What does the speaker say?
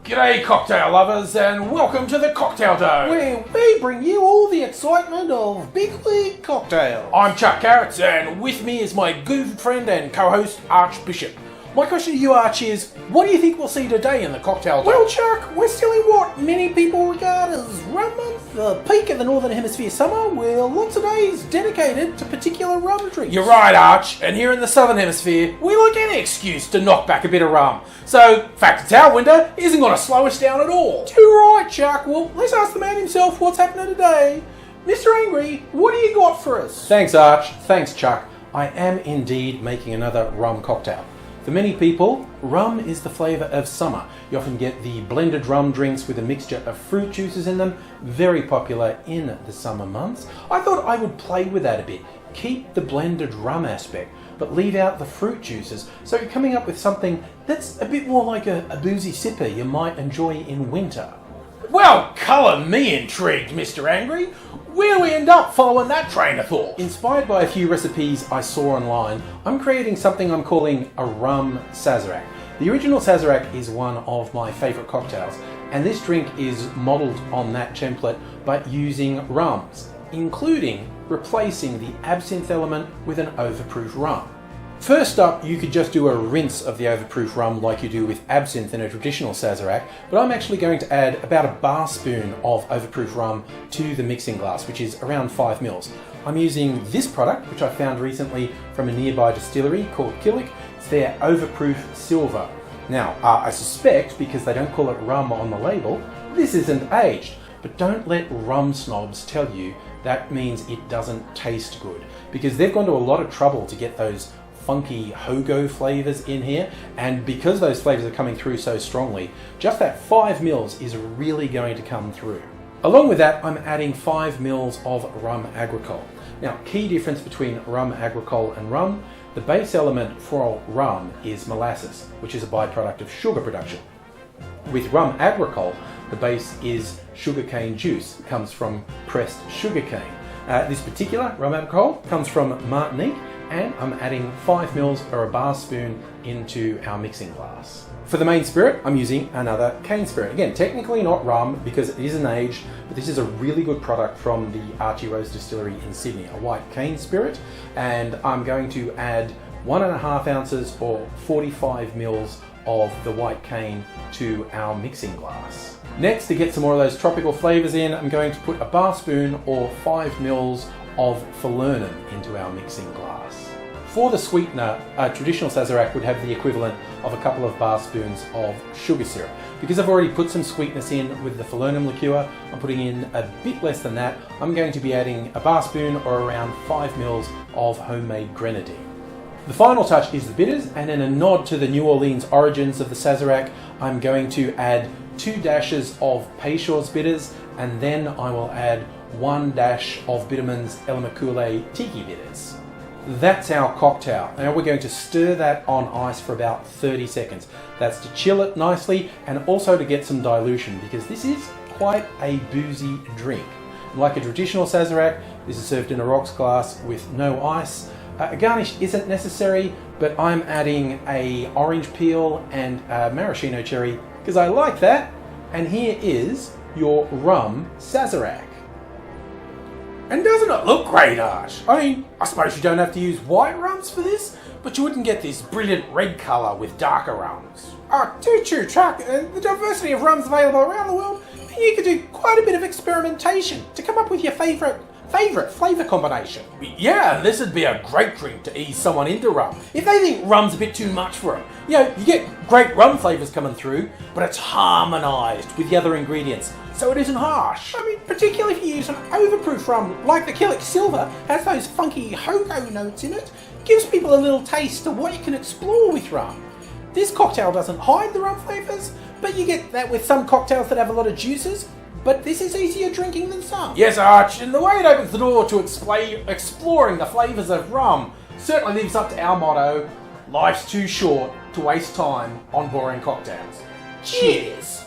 G'day cocktail lovers and welcome to the Cocktail Dome. Where we bring you all the excitement of big league cocktails. I'm Chuck Carrots and with me is my good friend and co-host Archbishop. My question to you, Arch, is what do you think we'll see today in the Cocktail Dome? Well, Chuck, we're still in what many people regard as Rum Month, the peak of the Northern Hemisphere summer, where lots of days dedicated to particular rum drinks. You're right, Arch, and here in the Southern Hemisphere, we like any excuse to knock back a bit of rum. So, fact it's our winter isn't going to slow us down at all. Too right, Chuck. Well, let's ask the man himself what's happening today. Mr. Angry, what do you got for us? Thanks, Arch. Thanks, Chuck. I am indeed making another rum cocktail. For many people, rum is the flavour of summer. You often get the blended rum drinks with a mixture of fruit juices in them, very popular in the summer months. I thought I would play with that a bit, keep the blended rum aspect, but leave out the fruit juices, so you're coming up with something that's a bit more like a boozy sipper you might enjoy in winter. Well, colour me intrigued, Mr. Angry. Where do we end up following that train of thought? Inspired by a few recipes I saw online, I'm creating something I'm calling a Rum Sazerac. The original Sazerac is one of my favourite cocktails, and this drink is modelled on that template but using rums, including replacing the absinthe element with an overproof rum. First up, you could just do a rinse of the overproof rum like you do with absinthe in a traditional Sazerac, but I'm actually going to add about a bar spoon of overproof rum to the mixing glass, which is around 5 mils. I'm using this product, which I found recently from a nearby distillery called Killick. It's their overproof silver. Now, I suspect, because they don't call it rum on the label, this isn't aged, but don't let rum snobs tell you that means it doesn't taste good, because they've gone to a lot of trouble to get those funky hogo flavours in here, and because those flavours are coming through so strongly, just that 5 mils is really going to come through. Along with that, I'm adding 5 mils of Rhum Agricole. Now, key difference between Rhum Agricole and rum, the base element for rum is molasses, which is a byproduct of sugar production. With Rhum Agricole, the base is sugarcane juice, it comes from pressed sugarcane. This particular Rhum Agricole comes from Martinique, and I'm adding 5 mils or a bar spoon into our mixing glass. For the main spirit, I'm using another cane spirit. Again, technically not rum because it isn't aged, but this is a really good product from the Archie Rose Distillery in Sydney, a white cane spirit, and I'm going to add 1.5 ounces or 45 mils of the white cane to our mixing glass. Next, to get some more of those tropical flavours in, I'm going to put a bar spoon or 5 mils of Falernum into our mixing glass. For the sweetener, a traditional Sazerac would have the equivalent of a couple of bar spoons of sugar syrup. Because I've already put some sweetness in with the Falernum liqueur, I'm putting in a bit less than that. I'm going to be adding a bar spoon or around 5 mils of homemade grenadine. The final touch is the bitters, and in a nod to the New Orleans origins of the Sazerac, I'm going to add 2 dashes of Peychaud's bitters, and then I will add 1 dash of Bitterman's Elemacule tiki bitters. That's our cocktail. Now we're going to stir that on ice for about 30 seconds. That's to chill it nicely and also to get some dilution, because this is quite a boozy drink. Like a traditional Sazerac, this is served in a rocks glass with no ice. A garnish isn't necessary, but I'm adding a orange peel and a maraschino cherry because I like that. And here is your Rum Sazerac. And doesn't it look great, Arch? I mean, I suppose you don't have to use white rums for this, but you wouldn't get this brilliant red colour with darker rums. Oh, too true, Chuck. The diversity of rums available around the world, you could do quite a bit of experimentation to come up with your favourite flavour combination. Yeah, and this would be a great drink to ease someone into rum. If they think rum's a bit too much for them, you know, you get great rum flavours coming through, but it's harmonised with the other ingredients, so it isn't harsh. I mean, particularly if you use an overproof rum, like the Killick Silver, has those funky hogo notes in it, gives people a little taste of what you can explore with rum. This cocktail doesn't hide the rum flavours, but you get that with some cocktails that have a lot of juices, but this is easier drinking than some. Yes, Arch, and the way it opens the door to exploring the flavours of rum certainly lives up to our motto, life's too short to waste time on boring cocktails. Cheers!